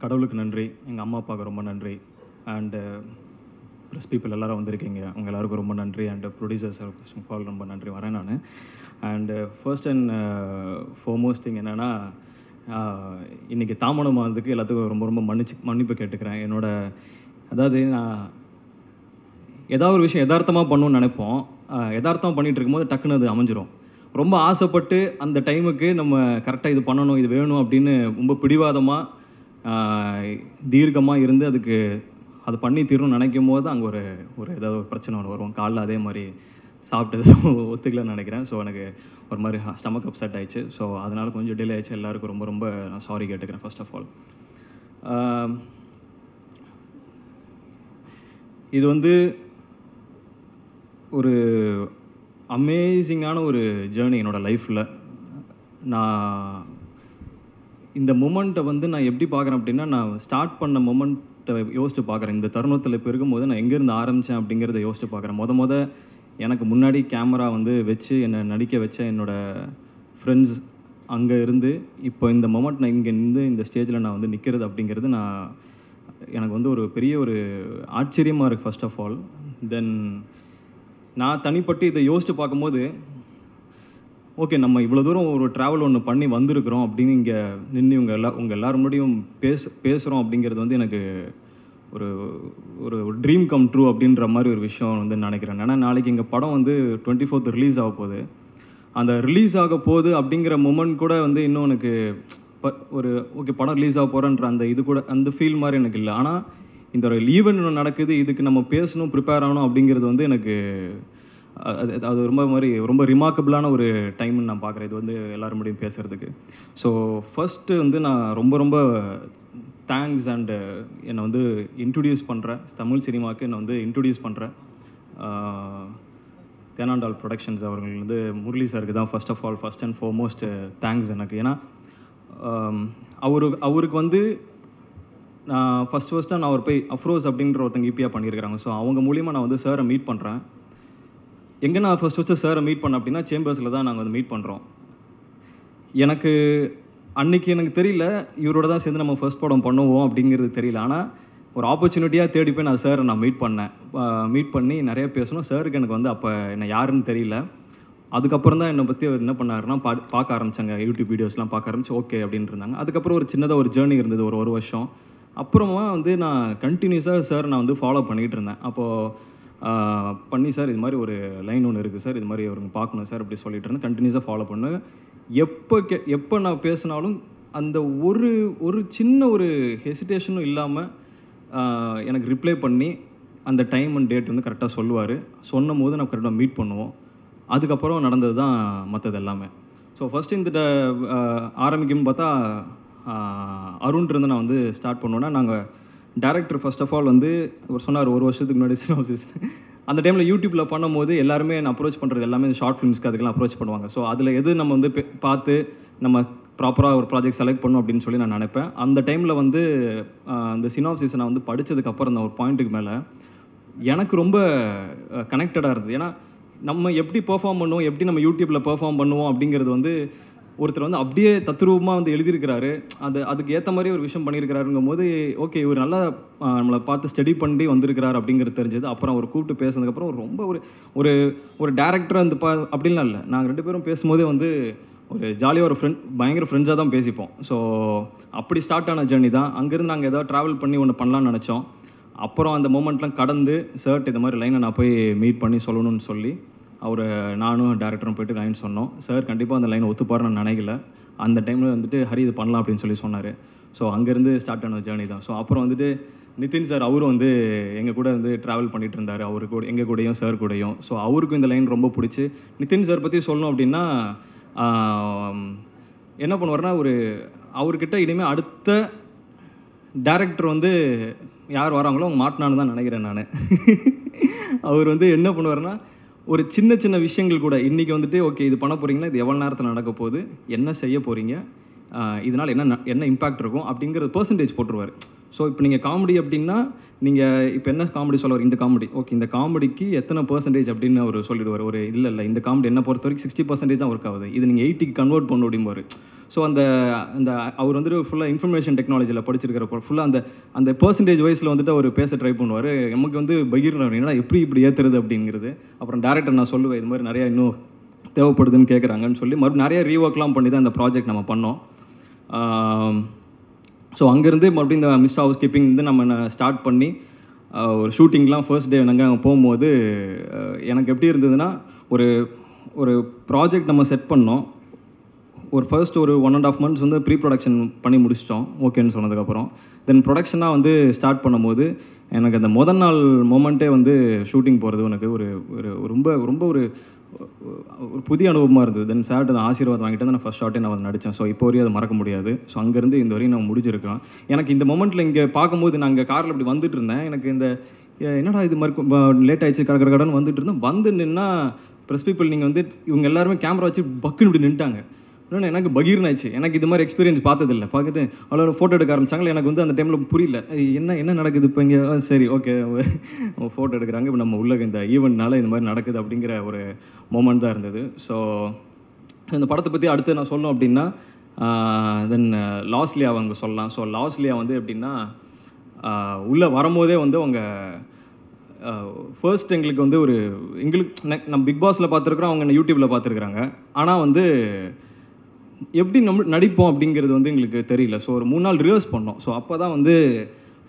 கடவுளுக்கு நன்றி, எங்கள் அம்மா அப்பாவுக்கு ரொம்ப நன்றி, அண்டு ப்ரெஸ் பீப்புள் எல்லோரும் வந்திருக்கீங்க, அவங்க எல்லாருக்கும் ரொம்ப நன்றி, and producers first of all ரொம்ப நன்றி வரேன் நான். And first and foremost thing என்னென்னா, இன்றைக்கி தாமதமானதுக்கு எல்லாத்துக்கும் ரொம்ப ரொம்ப மன்னிப்பு கேட்டுக்கிறேன். அதாவது நான் ஏதாவது ஒரு விஷயம் யதார்த்தமாக பண்ணணும்னு நினைப்போம், யதார்த்தமாக பண்ணிகிட்டு இருக்கும்போது டக்குன்னு அது அமைஞ்சிரும். ரொம்ப ஆசைப்பட்டு அந்த டைமுக்கு நம்ம கரெக்டாக இது பண்ணணும், இது வேணும் அப்படின்னு ரொம்ப பிடிவாதமாக தீர்க்கமாக இருந்து அதுக்கு அது பண்ணி தீரணும்னு நினைக்கும் போது அங்கே ஒரு ஏதாவது ஒரு பிரச்சனை ஒன்று வரும். காலைல அதே மாதிரி சாப்பிட்டது ஒத்துக்கலன்னு நினைக்கிறேன். ஸோ எனக்கு ஒரு மாதிரி ஸ்டமக் அப்செட் ஆயிடுச்சு. ஸோ அதனால் கொஞ்சம் டிலே ஆயிடுச்சு. எல்லாருக்கும் ரொம்ப ரொம்ப நான் சாரி கேட்டுக்கிறேன் ஃபர்ஸ்ட் ஆஃப் ஆல். இது வந்து ஒரு அமேசிங்கான ஒரு ஜேர்னி என்னோடய லைஃப்பில். நான் இந்த மொமெண்ட்டை வந்து நான் எப்படி பார்க்குறேன் அப்படின்னா, நான் ஸ்டார்ட் பண்ண மொமெண்ட்டை யோசிச்சு பார்க்குறேன். இந்த தருணத்தில் இப்போ இருக்கும்போது நான் எங்கேருந்து ஆரம்பித்தேன் அப்படிங்கிறத யோசிச்சு பார்க்குறேன். எனக்கு முன்னாடி கேமரா வந்து வச்சு என்னை நடிக்க வச்ச என்னோடய ஃப்ரெண்ட்ஸ் அங்கே இருந்து இப்போ இந்த மொமெண்ட் நான் இங்கே இருந்து இந்த ஸ்டேஜில் நான் வந்து நிற்கிறது அப்படிங்கிறது எனக்கு வந்து ஒரு பெரிய ஒரு ஆச்சரியமாக இருக்குது ஃபர்ஸ்ட் ஆஃப் ஆல். தென் நான் தனிப்பட்டு இதை யோசித்து பார்க்கும்போது, ஓகே நம்ம இவ்வளோ தூரம் ஒரு ட்ராவல் ஒன்று பண்ணி வந்திருக்கிறோம் அப்படின்னு இங்கே நின்று உங்கள் எல்லோரும் முன்னாடியும் பேசுகிறோம் அப்படிங்கிறது வந்து எனக்கு ஒரு ஒரு ட்ரீம் கம் ட்ரூ அப்படின்ற மாதிரி ஒரு விஷயம் வந்து நினைக்கிறேன். ஏன்னா நாளைக்கு எங்கள் படம் வந்து 24th ரிலீஸ் ஆக போகுது. அந்த ரிலீஸ் ஆக போகுது அப்படிங்கிற மொமெண்ட் கூட வந்து இன்னும் எனக்கு ஒரு ஓகே படம் ரிலீஸ் ஆக போகிறேன்ற அந்த இது கூட அந்த ஃபீல் மாதிரி எனக்கு இல்லை. ஆனால் இந்த ஒரு ஈவெண்ட் ஒன்று நடக்குது, இதுக்கு நம்ம பேசணும், ப்ரிப்பேர் ஆகணும் அப்படிங்கிறது வந்து எனக்கு அது ரொம்ப ரிமார்க்கபிளான ஒரு டைம்னு நான் பார்க்குறேன். இது வந்து எல்லோரும் முடியும் பேசுகிறதுக்கு. ஸோ ஃபஸ்ட்டு வந்து நான் ரொம்ப ரொம்ப தேங்க்ஸ் அண்டு என்னை வந்து இன்ட்ரடியூஸ் பண்ணுறேன் தமிழ் சினிமாவுக்கு என்னை வந்து இன்ட்ரடியூஸ் பண்ணுறேன் தேனாண்டால் ப்ரொடக்ஷன்ஸ் அவர்கள் வந்து முரளி சாருக்கு தான் first of all first and foremost thanks எனக்கு. ஏன்னா அவருக்கு வந்து நான் ஃபஸ்ட்டாக நான் அவர் போய் அஃப்ரோஸ் அப்படின்ற ஒருத்தங்க ஈபியாக பண்ணியிருக்கிறாங்க. ஸோ அவங்க மூலிமா நான் வந்து சாரை மீட் பண்ணுறேன். எங்கே நான் ஃபஸ்ட்டு சாரை மீட் பண்ணேன் அப்படின்னா சேம்பர்ஸில் தான் நாங்கள் வந்து மீட் பண்ணுறோம். எனக்கு அன்றைக்கி எனக்கு தெரியல இவரோட தான் சேர்ந்து நம்ம ஃபர்ஸ்ட் படம் பண்ணுவோம் அப்படிங்கிறது தெரியல. ஆனால் ஒரு ஆப்பர்ச்சுனிட்டியாக தேடி போய் நான் சாரை நான் மீட் பண்ணி நிறைய பேசணும். சாருக்கு எனக்கு வந்து அப்போ என்ன யாருன்னு தெரியல. அதுக்கப்புறம் தான் என்னை பற்றி அவர் என்ன பண்ணாருன்னா பார்க்க ஆரம்பித்தாங்க, யூடியூப் வீடியோஸ்லாம் பார்க்க ஆரம்பிச்சு ஓகே அப்படின்னு இருந்தாங்க. அதுக்கப்புறம் ஒரு சின்னதாக ஒரு ஜேர்னி இருந்தது ஒரு வருஷம். அப்புறமா வந்து நான் கண்டினியூஸாக சார் நான் வந்து ஃபாலோ பண்ணிகிட்டு இருந்தேன். அப்போது பண்ணி சார் இது மாதிரி ஒரு லைன் ஒன்று இருக்குது சார், இது மாதிரி அவருங்க பார்க்கணும் சார் அப்படி சொல்லிட்டு இருந்தேன். கண்டினியூஸாக ஃபாலோ பண்ணு. எப்போ நான் பேசினாலும் அந்த ஒரு சின்ன ஒரு ஹெசிடேஷனும் இல்லாமல் எனக்கு ரிப்ளை பண்ணி அந்த டைம் அண்ட் டேட் வந்து கரெக்டாக சொல்லுவார். சொன்னும் போது நான் கரெக்டாக மீட் பண்ணுவோம். அதுக்கப்புறம் நடந்தது தான் மற்றது எல்லாமே. ஸோ ஃபஸ்ட்டு இந்த ஆரம்பிக்கும்னு பார்த்தா அருண்லேருந்து நான் வந்து ஸ்டார்ட் பண்ணோன்னா, நாங்கள் டேரக்டர் ஃபர்ஸ்ட் ஆஃப் ஆல் வந்து அவர் சொன்னார் ஒரு வருஷத்துக்கு முன்னாடி சினாப்சிஸ் அந்த டைமில் யூடியூப்பில் பண்ணும்போது எல்லாருமே என்ன அப்ரோச் பண்ணுறது எல்லாமே ஷார்ட் ஃபிலிம்ஸ்க்கு அதுக்கெல்லாம் அப்ரோச் பண்ணுவாங்க. ஸோ அதில் எது நம்ம வந்து பார்த்து நம்ம ப்ராப்பராக ஒரு ப்ராஜெக்ட் செலக்ட் பண்ணணும் அப்படின்னு சொல்லி நான் நினைப்பேன். அந்த டைமில் வந்து அந்த சினாப்சிஸை நான் வந்து படித்ததுக்கப்புறம் அந்த ஒரு பாயிண்ட்டுக்கு மேலே எனக்கு ரொம்ப கனெக்டடாக இருந்தது. ஏன்னா நம்ம எப்படி பெர்ஃபார்ம் பண்ணுவோம், எப்படி நம்ம யூடியூப்பில் பெர்ஃபார்ம் பண்ணுவோம் அப்படிங்கிறது வந்து ஒருத்தர் வந்து அப்படியே தத்ரூபமாக வந்து எழுதியிருக்கிறாரு. அதுக்கு ஏற்ற மாதிரி ஒரு விஷயம் பண்ணியிருக்கிறாருங்கும் போது ஓகே இவர் நல்லா நம்மளை பார்த்து ஸ்டடி பண்ணி வந்திருக்கிறார் அப்படிங்கிறது தெரிஞ்சது. அப்புறம் அவர் கூப்பிட்டு பேசுனதுக்கப்புறம் ரொம்ப ஒரு ஒரு டேரக்டர் அந்த அப்படின்லாம் இல்லை. நாங்கள் 2 பேரும் பேசும்போதே வந்து ஒரு ஜாலியாக ஒரு பயங்கர ஃப்ரெண்ட்ஸாக தான் பேசிப்போம். ஸோ அப்படி ஸ்டார்ட் ஆன ஜேர்னி தான். அங்கேருந்து நாங்கள் ஏதாவது ட்ராவல் பண்ணி ஒன்று பண்ணலான்னு நினச்சோம். அப்புறம் அந்த மூமெண்ட்லாம் கடந்து சார்ட் இந்த மாதிரி லைனை நான் போய் மீட் பண்ணி சொல்லணும்னு சொல்லி நானும் டேரக்டரும் போய்ட்டு லைன் சொன்னோம். சார் கண்டிப்பாக அந்த லைன் ஒத்துப்பாருன்னு நான் நினைக்கல. அந்த டைமில் வந்துட்டு ஹரி இது பண்ணலாம் அப்படின்னு சொல்லி சொன்னார். ஸோ அங்கேருந்து ஸ்டார்ட் ஆன ஜேர்னி தான். ஸோ அப்புறம் வந்துட்டு நிதின் சார் அவரும் வந்து எங்கள் கூட வந்து ட்ராவல் பண்ணிகிட்டு இருந்தார், அவரு கூட எங்கள் கூடயும் சார் கூடயும். ஸோ அவருக்கும் இந்த லைன் ரொம்ப பிடிச்சி. நிதின் சார் பற்றி சொல்லணும் அப்படின்னா என்ன பண்ணுவார்னா அவர்கிட்ட இனிமேல் அடுத்த டேரக்டர் வந்து யார் வராங்களோ அவங்க மாட்டினான்னு தான் நினைக்கிறேன் நான். அவர் வந்து என்ன பண்ணுவார்னா ஒரு சின்ன சின்ன விஷயங்கள் கூட இன்றைக்கி வந்துட்டு ஓகே இது பண்ண போகிறீங்கன்னா இது எவ்வளோ நேரத்தில் நடக்க போகுது, என்ன செய்ய போகிறீங்க, இதனால் என்ன இம்பேக்ட் இருக்கும் அப்படிங்கிறது பர்சன்டேஜ் போட்டுருவார். ஸோ இப்போ நீங்கள் காமெடி அப்படின்னா நீங்கள் இப்போ என்ன காமெடி சொல்லுவார், இந்த காமெடி ஓகே இந்த காமெடிக்கு எத்தனை பர்சன்டேஜ் அப்படின்னு அவர் சொல்லிடுவார். இல்லை இந்த காமெடி என்ன பொறுத்த வரைக்கும் 60% தான் ஒர்க் ஆகுது, இது நீங்கள் 80க்கு கன்வெர்ட் பண்ண அப்படிம்பார். ஸோ அந்த அந்த அவர் வந்துட்டு ஃபுல்லாக இன்ஃபர்மேஷன் டெக்னாலஜியில் படிச்சிருக்கிறப்போ ஃபுல்லாக அந்த அந்த பெர்சன்டேஜ் வைஸில் வந்துட்டு அவர் பேச ட்ரை பண்ணுவார். நமக்கு வந்து பகீர் என்னடா எப்படி இப்படி ஏற்றுறது அப்படிங்கிறது. அப்புறம் டேரக்டர் நான் சொல்லுவேன் இது மாதிரி நிறையா இன்னும் தேவைப்படுதுன்னு கேட்குறாங்கன்னு சொல்லி மறுபடியும் நிறைய ரீஒர்க்லாம் பண்ணி தான் இந்த ப்ராஜெக்ட் நம்ம பண்ணோம். ஸோ அங்கேருந்து மறுபடியும் இந்த மிஸ் ஹவுஸ் கீப்பிங் வந்து நம்ம ஸ்டார்ட் பண்ணி ஒரு ஷூட்டிங்லாம் ஃபர்ஸ்ட் டே நாங்கள் அங்கே போகும்போது எனக்கு எப்படி இருந்ததுன்னா ஒரு ஒரு ப்ராஜெக்ட் நம்ம செட் பண்ணோம். ஒரு ஃபர்ஸ்ட் ஒரு 1.5 months வந்து ப்ரீ ப்ரொடக்ஷன் பண்ணி முடிச்சிட்டோம் ஓகேன்னு சொன்னதுக்கப்புறம். தென் ப்ரொடக்ஷனாக வந்து ஸ்டார்ட் பண்ணும்போது எனக்கு அந்த முதல் நாள் மொமெண்ட்டே வந்து ஷூட்டிங் போகிறது எனக்கு ஒரு ஒரு ரொம்ப ரொம்ப ஒரு ஒரு புதிய அனுபவமாக இருந்தது. தென் சார்ட்டு அந்த ஆசீர்வாதம் வாங்கிட்டு வந்து நான் ஃபஸ்ட் ஷாட்டே நான் நடித்தேன். ஸோ இப்போ வரையும் அதை மறக்க முடியாது. ஸோ அங்கேருந்து இந்த வரையும் நான் முடிஞ்சிருக்கேன். எனக்கு இந்த மொமெண்ட்டில் இங்கே பார்க்கும்போது நான் இங்கே காரில் இப்படி வந்துட்டு இருந்தேன். எனக்கு இந்த என்னடா இது மாதிரி லேட் ஆகிடுச்சு கடன் வந்துட்டு இருந்தேன். வந்து நின்னா ப்ரெஸ் பீப்புள் நீங்கள் வந்து இவங்க எல்லாருமே கேமரா வச்சு பக்குன்னு இப்படி நின்ட்டாங்க. இன்னொன்று எனக்கு பகீர்னாச்சு. எனக்கு இது மாதிரி எக்ஸ்பீரியன்ஸ் பார்த்ததில்லை. பார்த்துட்டு அவ்வளோ ஃபோட்டோ எடுக்க ஆரம்பிச்சாங்களே. எனக்கு வந்து அந்த டைமில் புரியல என்ன நடக்குது இப்போ இங்கே. சரி ஓகே ஃபோட்டோ எடுக்கிறாங்க, இப்போ நம்ம உள்ள இந்த ஈவெண்ட்னால இந்த மாதிரி நடக்குது அப்படிங்கிற ஒரு மொமெண்ட் தான் இருந்தது. ஸோ இந்த படத்தை பற்றி அடுத்து நான் சொல்லணும் அப்படின்னா தென் லாஸ்லியா அவங்க சொல்லலாம். ஸோ லாஸ்லியா வந்து எப்படின்னா உள்ளே வரும்போதே வந்து அவங்க ஃபர்ஸ்ட் எங்களுக்கு வந்து ஒரு எங்களுக்கு நம்ம பிக் பாஸில் பார்த்துருக்குறோம், அவங்க யூடியூப்பில் பார்த்துருக்குறாங்க. ஆனால் வந்து எப்படி நம்ம நடிப்போம் அப்படிங்கிறது வந்து எங்களுக்கு தெரியல. ஸோ ஒரு 3 நாள் ரிஹர்ஸ் பண்ணோம். ஸோ அப்போ தான் வந்து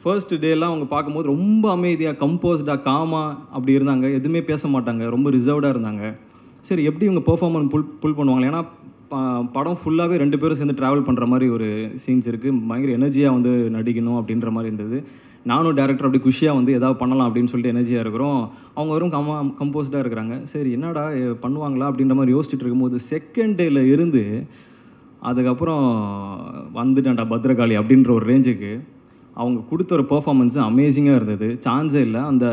ஃபர்ஸ்ட் டேலாம் அவங்க பார்க்கும்போது ரொம்ப அமைதியாக கம்போஸ்டாக காமாக அப்படி இருந்தாங்க. எதுவுமே பேச மாட்டாங்க, ரொம்ப ரிசர்வ்டாக இருந்தாங்க. சரி எப்படி இவங்க பெர்ஃபார்மன்ஸ் புல் பண்ணுவாங்க. ஏன்னா படம் ஃபுல்லாகவே 2 பேரும் சேர்ந்து ட்ராவல் பண்ணுற மாதிரி ஒரு சீன்ஸ் இருக்குது. பயங்கர எனர்ஜியாக வந்து நடிக்கணும் அப்படின்ற மாதிரி இருந்தது. நானும் டேரக்டர் அப்படி குஷியாக வந்து எதாவது பண்ணலாம் அப்படின்னு சொல்லிட்டு எனர்ஜியாக இருக்கிறோம். அவங்க வெறும் கம்போஸ்டாக இருக்கிறாங்க. சரி என்னடா பண்ணுவாங்களா அப்படின்ற மாதிரி யோசிச்சுட்டு இருக்கும்போது செகண்ட் டேயில் இருந்து அதுக்கப்புறம் வந்துட்டான்டா பத்ரகாளி அப்படின்ற ஒரு ரேஞ்சுக்கு அவங்க கொடுத்த ஒரு பெர்ஃபார்மன்ஸு அமேசிங்காக இருந்தது. சான்ஸே இல்லை. அந்த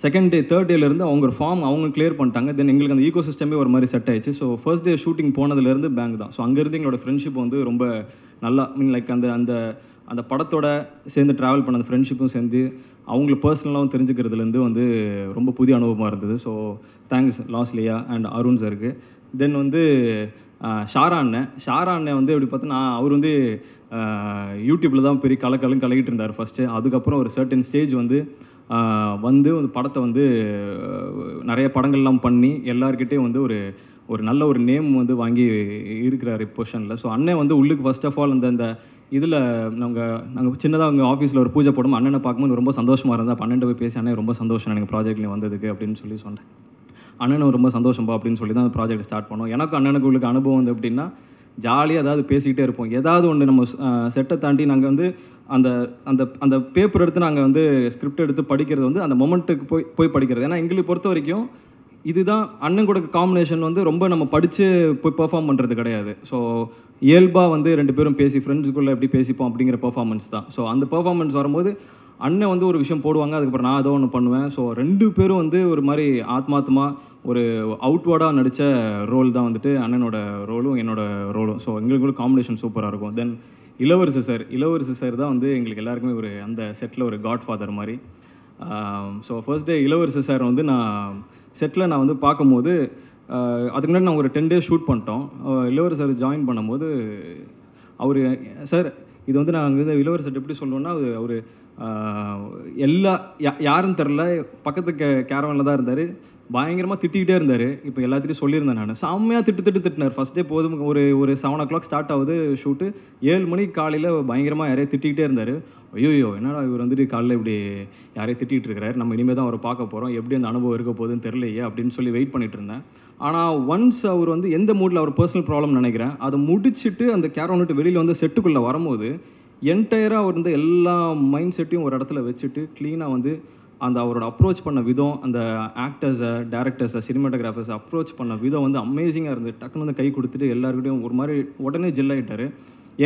செகண்ட் டே தேர்ட் டேலேருந்து அவங்க ஒரு ஃபார்ம் அவங்க கிளியர் பண்ணிட்டாங்க. தென் எங்களுக்கு அந்த ஈகோ சிஸ்டமே ஒரு மாதிரி செட் ஆயிடுச்சு. ஸோ ஃபர்ஸ்ட் டே ஷூட்டிங் போனதுலேருந்து பேங்க் தான். ஸோ அங்கேருந்து எங்களோட ஃப்ரெண்ட்ஷிப் வந்து ரொம்ப நல்லா லைக் அந்த அந்த அந்த படத்தோட சேர்ந்து ட்ராவல் பண்ண அந்த ஃப்ரெண்ட்ஷிப்பும் சேர்ந்து அவங்கள பர்சனலாகவும் தெரிஞ்சுக்கிறதுலேருந்து வந்து ரொம்ப புதிய அனுபவமாக இருந்தது. So thanks Losliya and Arun சாருக்கு. தென் வந்து ஷாரா அண்ணன் வந்து எப்படி பார்த்தோன்னா அவர் வந்து யூடியூப்பில் தான் பெரிய கலக்கிட்டு இருந்தார் ஃபஸ்ட்டு. அதுக்கப்புறம் ஒரு சர்டன் ஸ்டேஜ் வந்து அந்த படத்தை வந்து நிறைய படங்கள்லாம் பண்ணி எல்லாருக்கிட்டேயும் வந்து ஒரு நல்ல ஒரு நேம் வந்து வாங்கி இருக்கிறார் பொசிஷனில். ஸோ அண்ணன் வந்து உள்ளுக்கு ஃபர்ஸ்ட் ஆஃப் ஆல் அந்த இதில் நாங்கள் சின்னதாக அவங்க ஆஃபீஸில் ஒரு பூஜை போடும் அண்ணனை பார்க்கும்போது ரொம்ப சந்தோஷமாக இருந்தால். அப்போ அண்ணன் போய் பேசி அண்ணன் ரொம்ப சந்தோஷம் எனக்கு ப்ராஜெக்ட்லேயும் வந்ததுக்கு அப்படின்னு சொல்லி சொன்னேன். அண்ணனும் ரொம்ப சந்தோஷம்பா அப்படின்னு சொல்லி தான் அந்த ப்ராஜெக்ட் ஸ்டார்ட் பண்ணோம். எனக்கும் அண்ணனுக்கு உங்களுக்கு அனுபவம் வந்து எப்படின்னா ஜாலியாக ஏதாவது பேசிக்கிட்டே இருப்போம். ஏதாவது ஒன்று நம்ம செட்டை தாண்டி நாங்கள் வந்து அந்த அந்த அந்த பேப்பர் எடுத்து நாங்கள் வந்து ஸ்கிரிப்ட் எடுத்து படிக்கிறது வந்து அந்த மொமெண்ட்டுக்கு போய் படிக்கிறது. ஏன்னா எங்களுக்கு பொறுத்த வரைக்கும் இதுதான் அண்ணன் கூட காம்பினேஷன் வந்து ரொம்ப நம்ம படித்து போய் பெர்ஃபார்ம் பண்ணுறது கிடையாது. ஸோ இயல்பாக வந்து 2 பேரும் பேசி ஃப்ரெண்ட்ஸுக்குள்ளே எப்படி பேசிப்போம் அப்படிங்கிற பெர்ஃபார்மன்ஸ் தான். ஸோ அந்த பெர்ஃபார்மன்ஸ் வரும்போது அண்ணன் வந்து ஒரு விஷயம் போடுவாங்க, அதுக்கப்புறம் நான் ஏதோ ஒன்று பண்ணுவேன். ஸோ 2 பேரும் வந்து ஒரு மாதிரி ஆத்மார்த்தமாக ஒரு அவுட்வேர்டாக நடித்த ரோல் தான் வந்துட்டு அண்ணனோட ரோலும் என்னோட ரோலும். ஸோ எங்களுக்குள்ள காம்பினேஷன் சூப்பராக இருக்கும். தென் இளவரசு சார் தான் வந்து எங்களுக்கு எல்லாருக்குமே ஒரு அந்த செட்டில் ஒரு காட் ஃபாதர் மாதிரி. ஸோ ஃபர்ஸ்ட் டே இளவரசு சார் வந்து நான் செட்டில் நான் வந்து பார்க்கும்போது அதுக்கு முன்னாடி நான் ஒரு 10 days ஷூட் பண்ணிட்டோம். இளவரசு சார் ஜாயின் பண்ணும்போது அவர் சார் இது வந்து நான் அங்கே இளவரசர் எப்படி சொல்லணுன்னா அவர் யாருன்னு தெரில பக்கத்து கேரவனில் தான் இருந்தார். பயங்கரமாக திட்டிக்கிட்டே இருந்தார். இப்போ எல்லாத்தையும் சொல்லியிருந்தேன் நான். செம்மையாக திட்டினார். ஃபஸ்ட் டே போதும் ஒரு 7 o'clock ஸ்டார்ட் ஆகுது ஷூட்டு. 7 மணிக்கு காலையில் பயங்கரமாக யாரையும் திட்டிக்கிட்டே இருந்தார். ஐயோ என்னடா இவர் வந்துட்டு காலையில் இப்படி யாரையும் திட்டிகிட்டு இருக்கிறார், நம்ம இனிமேல் தான் அவரை பார்க்க போகிறோம், எப்படி அந்த அனுபவம் இருக்க போகுதுன்னு தெரியலையே அப்படின்னு சொல்லி வெயிட் பண்ணிட்டு இருந்தேன். ஆனால் ஒன்ஸ் அவர் வந்து எந்த மூடில் அவர் பர்சனல் ப்ராப்ளம் நினைக்கிறேன் அதை முடிச்சுட்டு அந்த கேரவன் விட்டு வெளியில் வந்து செட்டுக்குள்ளே வரும்போது என்டையராக அவர் வந்து எல்லா மைண்ட் செட்டையும் ஒரு இடத்துல வச்சுட்டு க்ளீனாக வந்து அந்த அவரோட அப்ரோச் பண்ண விதம், அந்த ஆக்டர்ஸை டேரக்டர்ஸை சினிமாட்டோகிராஃபர்ஸை அப்ரோச் பண்ண விதம் வந்து அமேசிங்காக இருந்தது. டக்குன்னு வந்து கை கொடுத்துட்டு எல்லாருக்கிட்டையும் ஒரு மாதிரி உடனே ஜெல் ஆகிட்டார்.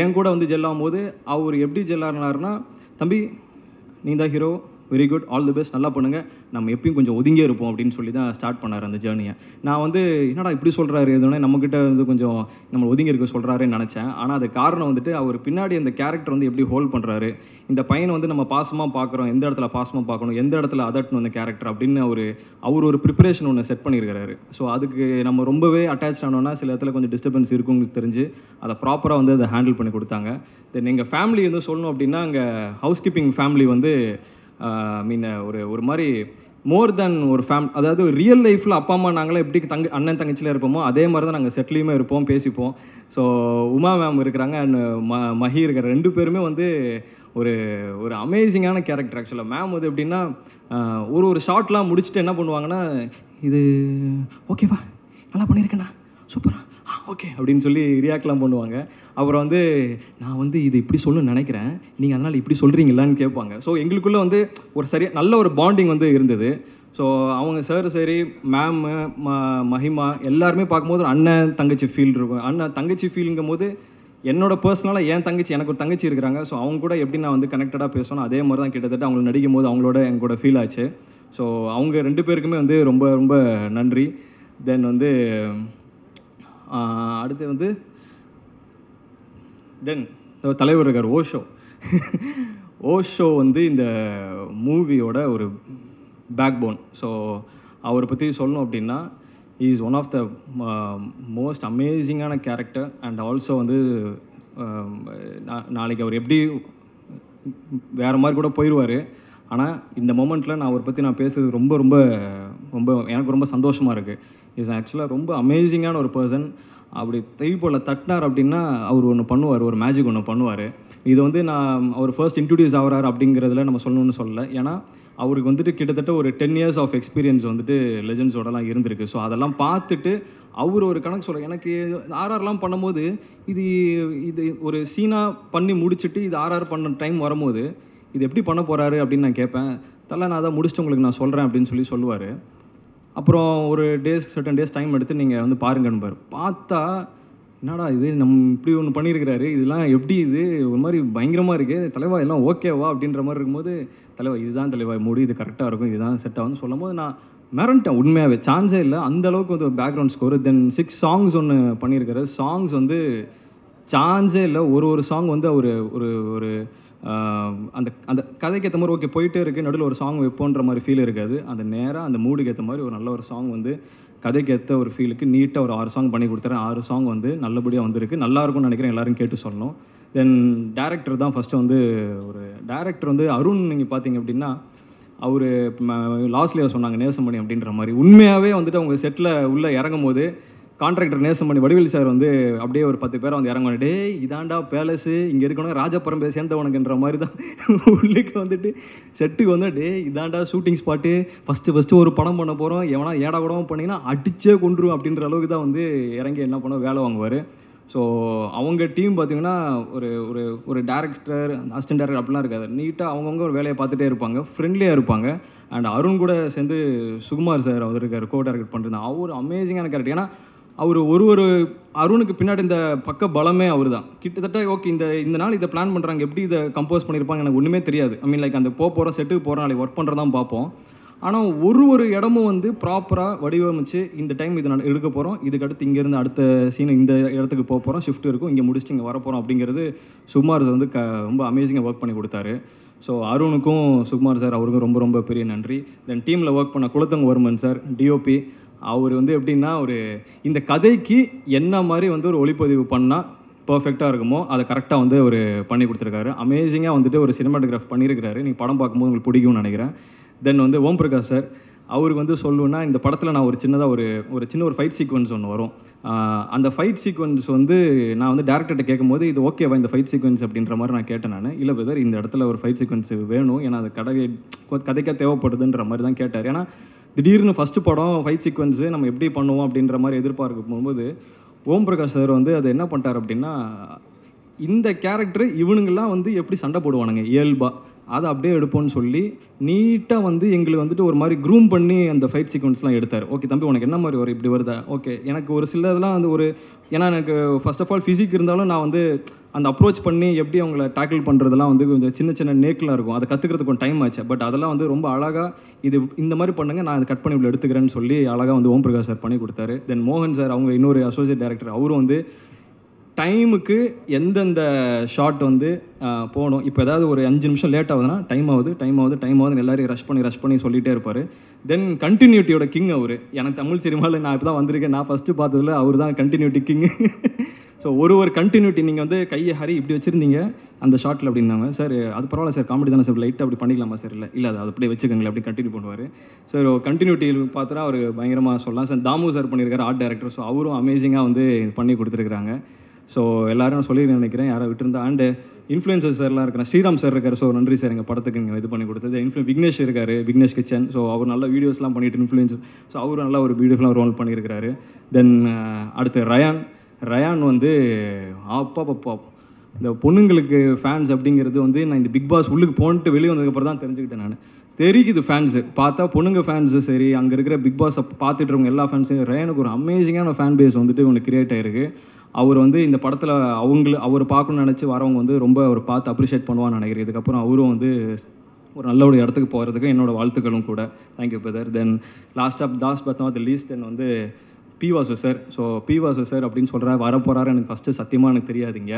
என் கூட வந்து ஜெல் ஆகும்போது அவர் எப்படி ஜெல் ஆகினார்னா, தம்பி நீ தான் hero, very good, all the best, நல்லா பண்ணுங்கள், நம்ம எப்பயும் கொஞ்சம் ஒதுங்கே இருப்போம் அப்படின்னு சொல்லி தான் ஸ்டார்ட் பண்ணார் அந்த ஜேர்னியை. நான் வந்து என்னடா இப்படி சொல்கிறாரு எதுவுமே நம்மக்கிட்ட வந்து கொஞ்சம் நம்ம ஒதுங்கி இருக்க சொல்கிறாருன்னு நினச்சேன். ஆனால் அது காரணம் வந்துட்டு அவர் பின்னாடி அந்த கேரக்டர் வந்து எப்படி ஹோல்ட் பண்ணுறாரு, இந்த பையனை வந்து நம்ம பாசமாக பார்க்குறோம், எந்த இடத்துல பாசமாக பார்க்கணும், எந்த இடத்துல அதட்டணும் அந்த கேரக்டர் அப்படின்னு அவர் ஒரு ப்ரிப்பரேஷன் ஒன்று செட் பண்ணியிருக்கிறாரு. ஸோ அதுக்கு நம்ம ரொம்பவே அட்டாச் ஆனோன்னா சில இடத்துல கொஞ்சம் டிஸ்டர்பன்ஸ் இருக்குன்னு தெரிஞ்சு அதை ப்ராப்பராக வந்து அதை ஹேண்டில் பண்ணி கொடுத்தாங்க. தென் எங்கள் ஃபேமிலி வந்து சொல்லணும் அப்படின்னா அங்கே ஹவுஸ் கீப்பிங் ஃபேமிலி வந்து மீன் ஒரு மாதிரி மோர் தென் ஒரு அதாவது ரியல் லைஃப்பில் அப்பா அம்மா நாங்களே எப்படி அண்ணன் தங்கச்சியில் இருப்போமோ அதே மாதிரி தான் நாங்கள் செட்டிலையுமே இருப்போம், பேசிப்போம். ஸோ உமா மேம் இருக்கிறாங்க அண்ட் மஹி இருக்கிற 2 பேருமே வந்து ஒரு அமேசிங்கான கேரக்டர். ஆக்சுவலாக மேம் வந்து எப்படின்னா ஒரு ஷார்ட்லாம் முடிச்சுட்டு என்ன பண்ணுவாங்கன்னா, இது ஓகேவா, நல்லா பண்ணியிருக்கேண்ணா, சூப்பரா, ஓகே அப்படின்னு சொல்லி ரியாக்ட்லாம் பண்ணுவாங்க. அப்புறம் வந்து நான் வந்து இது இப்படி சொல்லணும்னு நினைக்கிறேன், நீங்கள் அதனால் இப்படி சொல்கிறீங்களான்னு கேட்பாங்க. ஸோ எங்களுக்குள்ளே வந்து ஒரு நல்ல ஒரு பாண்டிங் வந்து இருந்தது. ஸோ அவங்க சார் சரி, மேமு, மஹிமா எல்லாருமே பார்க்கும்போது ஒரு அண்ணன் தங்கச்சி ஃபீல் இருக்கும். அண்ணன் தங்கச்சி ஃபீலுங்கும் போது என்னோட பர்சனலாக என் தங்கச்சி, எனக்கு ஒரு தங்கச்சி இருக்கிறாங்க. ஸோ அவங்க கூட எப்படி நான் வந்து கனெக்டடாக பேசணும் அதே மாதிரி தான் கிட்டத்தட்ட அவங்களை நடிக்கும் போது அவங்களோட எங்களோட ஃபீல் ஆச்சு. ஸோ அவங்க 2 பேருக்குமே வந்து ரொம்ப ரொம்ப நன்றி. தென் வந்து அடுத்து வந்து தலைவர் இருக்கார் ஓஷோ வந்து இந்த மூவியோட ஒரு பேக் போன். ஸோ அவரை பற்றி சொல்லணும் அப்படின்னா is one of the most அமேசிங்கான கேரக்டர். அண்ட் ஆல்சோ வந்து நாளைக்கு அவர் எப்படி வேறு மாதிரி கூட போயிடுவார். ஆனால் இந்த மொமெண்ட்டில் நான் அவரை பற்றி நான் பேசுறது ரொம்ப ரொம்ப ரொம்ப எனக்கு ரொம்ப சந்தோஷமாக இருக்குது. இஸ் ஆக்சுவலாக ரொம்ப அமேசிங்கான ஒரு பர்சன். அப்படி தைப்போல தட்டினார் அப்படின்னா அவர் ஒன்று பண்ணுவார், ஒரு மேஜிக் ஒன்று பண்ணுவார். இது வந்து நான் அவர் ஃபர்ஸ்ட் இன்ட்ரடியூஸ் ஆகிறார் அப்படிங்கிறதுல நம்ம சொல்லணும்னு சொல்லலை. ஏன்னா அவருக்கு வந்துட்டு கிட்டத்தட்ட ஒரு 10 years ஆஃப் எக்ஸ்பீரியன்ஸ் வந்துட்டு லெஜெண்ட்ஸோடலாம் இருந்திருக்கு. ஸோ அதெல்லாம் பார்த்துட்டு அவர் ஒரு கணக்கு சொல்கிறார். எனக்கு ஆர்ஆர்லாம் பண்ணும்போது இது ஒரு சீனாக பண்ணி முடிச்சுட்டு இது ஆர்ஆர் பண்ண டைம் வரும்போது இது எப்படி பண்ண போகிறாரு அப்படின்னு நான் கேட்பேன். நான் அதை முடிச்சுட்டு உங்களுக்கு நான் சொல்கிறேன் அப்படின்னு சொல்லுவார். அப்புறம் ஒரு சர்டன் டேஸ் டைம் எடுத்து நீங்கள் வந்து பாருங்கன்பார். பார்த்தா என்னடா இது நம்ம இப்படி ஒன்று பண்ணியிருக்கிறாரு, இதெல்லாம் எப்படி இது ஒரு மாதிரி பயங்கரமாக இருக்குது தலைவா, எல்லாம் ஓகேவா அப்படின்ற மாதிரி இருக்கும்போது, தலைவா இதுதான் தலைவா மூடி, இது கரெக்டாக இருக்கும், இதுதான் செட் ஆகும்னு சொல்லும் போது நான் மிரண்டேன். உண்மையாகவே சான்ஸே இல்லை, அந்தளவுக்கு வந்து ஒரு பேக்ரவுண்ட் ஸ்கோரு. தென் 6 songs ஒன்று பண்ணியிருக்காரு. சாங்ஸ் வந்து சான்ஸே இல்லை. ஒரு சாங் வந்து அவர் ஒரு அந்த அந்த கதைக்கு ஏற்ற மாதிரி ஓகே போயிட்டே இருக்குது, நடுவில் ஒரு சாங் வைப்போன்ற மாதிரி ஃபீல் இருக்காது. அந்த நேராக அந்த மூடுக்கு ஏற்ற மாதிரி ஒரு நல்ல ஒரு சாங் வந்து கதைக்கு ஏற்ற ஒரு ஃபீலுக்கு நீட்டாக ஒரு 6 song பண்ணி கொடுத்துறேன். 6 song வந்து நல்லபடியாக வந்திருக்கு. நல்லாயிருக்கும்னு நினைக்கிறேன், எல்லோரும் கேட்டு சொல்லணும். தென் டேரக்டர் தான் ஃபஸ்ட்டு வந்து ஒரு டேரக்டர் வந்து அருண். நீங்கள் பார்த்தீங்க அப்படின்னா அவர் லாஸ்ட்லேயே சொன்னாங்க நேசமணி அப்படின்ற மாதிரி. உண்மையாகவே வந்துட்டு அவங்க செட்டில் உள்ளே இறங்கும் போது கான்ட்ராக்டர் நேசமணி வடிவேல் சார் வந்து அப்படியே ஒரு 10 பேரை வந்து இறங்குவாங்க. டே இதாண்டா பேலஸு, இங்கே இருக்கணும் ராஜபரம்பை சேர்ந்தவனுக்குன்ற மாதிரி தான் உள்ளுக்கு வந்துட்டு செட்டுக்கு வந்து டே இதாண்டா ஷூட்டிங் ஸ்பாட்டு, ஃபஸ்ட்டு ஒரு படம் பண்ண போகிறோம், எவனா ஏடா கூடவும் பண்ணிங்கன்னா அடிச்சே கொண்டுரும் அப்படின்ற அளவுக்கு தான் வந்து இறங்கி என்ன பண்ண வேலை வாங்குவார். ஸோ அவங்க டீம் பார்த்திங்கன்னா ஒரு டேரக்டர், அசிஸ்டன்ட் டேரக்டர் அப்படிலாம் இருக்காது. நீட்டாக அவங்கவுங்க ஒரு வேலையை பார்த்துட்டே இருப்பாங்க, ஃப்ரெண்ட்லியாக இருப்பாங்க. அண்ட் அருண் கூட சேர்ந்து சுகுமார் சார் அவர் இருக்கார், கோ டேரக்ட் பண்ணுறது. அவர் அமேசிங்கான கேரக்டர். ஏன்னா அவர் ஒரு அருணுக்கு பின்னாடி இந்த பக்க பலமே அவர் தான். கிட்டத்தட்ட ஓகே இந்த நாள் இதை பிளான் பண்ணுறாங்க, எப்படி இதை கம்போஸ் பண்ணியிருப்பாங்க எனக்கு ஒன்றுமே தெரியாது. ஐ மீன் லைக் அந்த போகிறோம் செட்டுக்கு போகிறோம், நாளைக்கு ஒர்க் பண்ணுறதான் பார்ப்போம். ஆனால் ஒரு இடமும் வந்து ப்ராப்பராக வடிவமைச்சு இந்த டைம் இதை எடுக்க போகிறோம், இதுக்கடுத்து இங்கேருந்து அடுத்த சீன் இந்த இடத்துக்கு போகிறோம், ஷிஃப்ட் இருக்கும், இங்கே முடிச்சுட்டு இங்கே வரப்போகிறோம் அப்படிங்கிறது சுகுமார் வந்து ரொம்ப அமேசிங்காக ஒர்க் பண்ணி கொடுத்தாரு. ஸோ அருணுக்கும் சுகுமார் சார் அவருக்கும் ரொம்ப ரொம்ப பெரிய நன்றி. தென் டீமில் ஒர்க் பண்ண குலத்தங்கவர்மன் சார் டிஓபி, அவர் வந்து எப்படின்னா இந்த கதைக்கு என்ன மாதிரி வந்து ஒரு ஒளிப்பதிவு பண்ணால் பர்ஃபெக்டாக இருக்குமோ அதை கரெக்டாக வந்து ஒரு பண்ணி கொடுத்துருக்காரு. அமேசிங்காக வந்துட்டு ஒரு சினிமாட்டோகிராஃப் பண்ணியிருக்கிறாரு. நீங்கள் படம் பார்க்கும்போது உங்களுக்கு பிடிக்கும்னு நினைக்கிறேன். தென் வந்து ஓம் பிரகாஷ் சார், அவருக்கு வந்து சொல்லணுன்னா இந்த படத்தில் நான் ஒரு சின்ன ஒரு ஃபைட் சீக்வன்ஸ் ஒன்று வரும். அந்த ஃபைட் சீக்வன்ஸ் வந்து நான் வந்து டேரக்டர்கிட்ட கேட்கும்போது இது ஓகேவா இந்த ஃபைட் சீக்வன்ஸ் அப்படின்ற மாதிரி நான் கேட்டேன். நான் இல்லை பிரதர் இந்த இடத்துல ஒரு ஃபைட் சீக்வன்ஸ் வேணும், ஏன்னா அது கதைக்காக தேவைப்படுதுன்ற மாதிரி தான் கேட்டார். ஏன்னா திடீர்னு ஃபஸ்ட்டு படம் ஃபைட் சீக்வன்ஸு நம்ம எப்படி பண்ணுவோம் அப்படின்ற மாதிரி எதிர்பார்க்க போகும்போது ஓம் பிரகாஷ் சார் வந்து அதை என்ன பண்ணிட்டார் அப்படின்னா, இந்த கேரக்டர் இவனுங்கெல்லாம் வந்து எப்படி சண்டை போடுவானுங்க இயல்பாக, அதை அப்படியே எடுப்போம்னு சொல்லி நீட்டாக வந்து எங்களுக்கு வந்துட்டு ஒரு மாதிரி க்ரூம் பண்ணி அந்த ஃபைட் சீக்வன்ஸ்லாம் எடுத்தார். ஓகே தம்பி உனக்கு என்ன மாதிரி வரும் இப்படி வருதா, ஓகே எனக்கு ஒரு சில இதெல்லாம் வந்து ஒரு, ஏன்னா எனக்கு ஃபர்ஸ்ட் ஆஃப் ஆல் ஃபிசிக் இருந்தாலும் நான் வந்து அந்த அப்ரோச் பண்ணி எப்படி அவங்கள டேக்கிள் பண்ணுறதுலாம் வந்து கொஞ்சம் சின்ன சின்ன நேக்கெலாம் இருக்கும். அதை கற்றுக்கிறதுக்கு கொஞ்சம் டைம் ஆச்சு. பட் அதெல்லாம் வந்து ரொம்ப அழகாக இது இந்த மாதிரி பண்ணுங்க, நான் அதை கட் பண்ணி இப்படி எடுத்துக்கிறேன்னு சொல்லி அழகாக வந்து ஓம் பிரகாஷ் சார் பண்ணி கொடுத்தாரு. தென் மோகன் சார் அவங்க இன்னொரு அசோசியேட் டைரக்டர், அவரும் வந்து டைமுக்கு எந்தெந்த ஷாட் வந்து போகணும். இப்போ ஏதாவது ஒரு 5 நிமிஷம் லேட் ஆகுதுன்னா டைம் ஆகுதுன்னு எல்லாரையும் ரஷ் பண்ணி சொல்லிகிட்டே இருப்பார். தென் கண்டினியூட்டியோட கிங் அவர். எனக்கு தமிழ் சினிமாவில் நான் இப்போ தான் வந்திருக்கேன், நான் ஃபஸ்ட்டு பார்த்ததில் அவர் தான் கண்டினியூட்டி கிங். ஸோ ஒரு கண்டினியூட்டி நீங்கள் வந்து கையை ஹரி இப்படி வச்சுருந்தீங்க அந்த ஷாட்டில் அப்படின்னாங்க. சார் அது பரவாயில்ல சார், காமெடி தானே சார், லைட்டாக அப்படி பண்ணிக்கலாமா சார், இல்லை அது அப்படியே வச்சுக்கோங்களேன் அப்படி கண்டினியூ பண்ணுவார். ஸோ கண்டினியூட்டி பார்த்தா அவர் பயங்கரமாக சொல்லலாம். சார் தாமு சார் பண்ணியிருக்காரு ஆர்ட் டைரக்டர். ஸோ அவரும் அமேசிங்காக வந்து பண்ணி கொடுத்துருக்குறாங்க. ஸோ எல்லோரும் சொல்லி நினைக்கிறேன் யாரை விட்டுருந்தா. அண்டு இன்ஃப்ளூயன்சர்ஸ் சார்லாம் இருக்கிறேன், ஸ்ரீராம் சார் இருக்கார். ஸோ நன்றி சார் எங்கள் படத்துக்கு நீங்கள் இது பண்ணி கொடுத்தது. விக்னேஷ் இருக்கார், விக்னேஷ் கிச்சன். ஸோ அவர் நல்ல வீடியோஸ்லாம் பண்ணிட்டு இன்ஃப்ளூயன்ஸ். ஸோ அவர் நல்ல ஒரு பியூட்டிஃபுல்லாக ரோல் பண்ணியிருக்கிறாரு. தென் அடுத்து ரயான் வந்து அப்பா இந்த பொண்ணுங்களுக்கு ஃபேன்ஸ் அப்படிங்கிறது வந்து நான் இந்த பிக் பாஸ் உள்ளுக்கு போன்ட்டு வெளியே வந்ததுக்கப்புறம் தான் தெரிஞ்சுக்கிட்டேன். நான் தெரியுது ஃபேன்ஸு பார்த்தா பொண்ணுங்க ஃபேன்ஸு சரி, அங்கே இருக்கிற பிக் பாஸை பார்த்துட்டு இருக்கவங்க எல்லா ஃபேன்ஸும் ரயானுக்கு ஒரு அமேசிங்கான ஃபேன் பேஸ் வந்துட்டு ஒன்று கிரியேட் ஆகிருக்கு. அவர் வந்து இந்த படத்தில் அவர் பார்க்கணும்னு நினச்சி வரவங்க வந்து ரொம்ப அவர் பார்த்து அப்ரிஷியேட் பண்ணுவான்னு நினைக்கிறேன். இதுக்கப்புறம் அவரும் வந்து ஒரு நல்ல ஒரு இடத்துக்கு போகிறதுக்கு என்னோடய வாழ்த்துக்களும் கூட. Thank you brother. Then last but not the least then வந்து P Vasu sir. So P Vasu sir அப்படின்னு சொல்கிறார் வரப்போகிறாரு. எனக்கு ஃபஸ்ட்டு சத்தியமாக எனக்கு தெரியாதுங்க.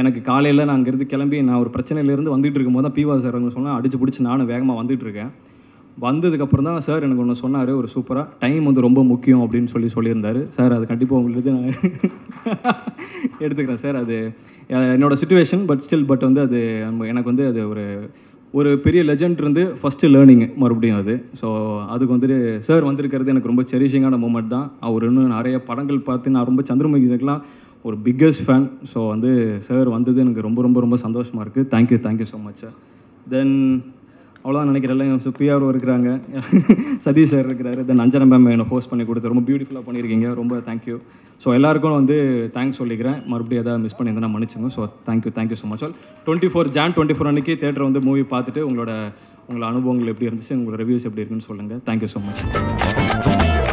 எனக்கு காலையில் நான் அங்கேருந்து கிளம்பி நான் ஒரு பிரச்சனையிலேருந்து வந்துட்டு இருக்கும்போது தான் பி வாசு சார் சொன்னால் அடிச்சு பிடிச்சி நானும் வேகமாக வந்துட்டுருக்கேன். வந்ததுக்கப்புறம் தான் சார் எனக்கு ஒன்று சொன்னார், ஒரு சூப்பராக டைம் வந்து ரொம்ப முக்கியம் அப்படின்னு சொல்லியிருந்தார். சார் அது கண்டிப்பாக உங்களுக்கு நான் எடுத்துக்கிறேன் சார். அது என்னோடய சுச்சுவேஷன் பட் வந்து அது எனக்கு வந்து அது ஒரு பெரிய லெஜண்ட் இருந்து ஃபஸ்ட்டு லேர்னிங்கு மறுபடியும் அது. ஸோ அதுக்கு வந்துட்டு சார் வந்திருக்கிறது எனக்கு ரொம்ப செரிஷிங்கான மூமெண்ட் தான். அவர் இன்னும் நிறைய படங்கள் பார்த்து நான் ரொம்ப சந்திரமுகி சார்லாம் ஒரு பிக்கஸ்ட் ஃபேன். ஸோ வந்து சார் வந்தது எனக்கு ரொம்ப ரொம்ப ரொம்ப சந்தோஷமாக இருக்குது. Thank you so much sir. Then அவ்வளோதான் நினைக்கிறேன். ஸோ பிஆர்ஓ இருக்கிறாங்க, சதீஷ் சார் இருக்கிறாரு. தென் அஞ்சனா மேம் என்னை ஹோஸ்ட் பண்ணி கொடுத்து ரொம்ப பியூட்டிஃபுல்லாக பண்ணியிருக்கீங்க, ரொம்ப தேங்க்யூ. ஸோ எல்லாருக்கும் வந்து தேங்க்ஸ் சொல்லிக்கிறேன். மறுபடியும் எதாவது மிஸ் பண்ணியிருந்தேன்னா மன்னிச்சுங்க. So thank you so much all. Jan 24 அன்றைக்கி தேட்டர் வந்து மூவி பார்த்துட்டு உங்களோட அனுபவங்கள் எப்படி இருந்துச்சு, உங்களோட ரிவ்யூஸ் எப்படி இருக்குன்னு சொல்லுங்கள். Thank you so much.